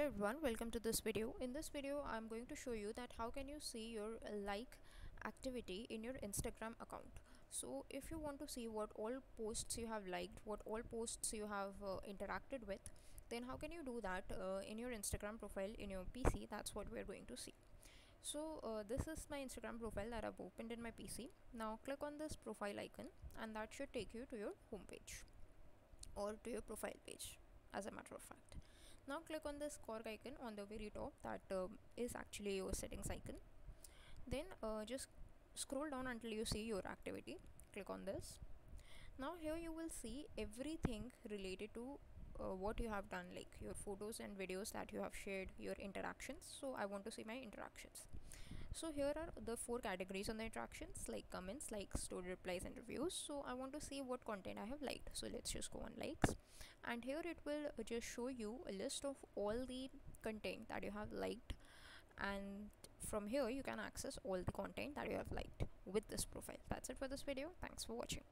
Hello everyone, welcome to this video. In this video I'm going to show you that how can you see your like activity in your Instagram account. So if you want to see what all posts you have liked, what all posts you have interacted with, then how can you do that in your Instagram profile in your PC? That's what we're going to see. So this is my Instagram profile that I've opened in my PC. Now click on this profile icon and that should take you to your home page or to your profile page, as a matter of fact. Now click on this cork icon on the very top, that is actually your settings icon. Then just scroll down until you see your activity. Click on this. Now here you will see everything related to what you have done, like your photos and videos that you have shared, your interactions. So I want to see my interactions. So here are the 4 categories on the interactions, like comments, likes, story replies and reviews. So I want to see what content I have liked, so let's just go on likes, and here it will just show you a list of all the content that you have liked, and from here you can access all the content that you have liked with this profile. That's it for this video. Thanks for watching.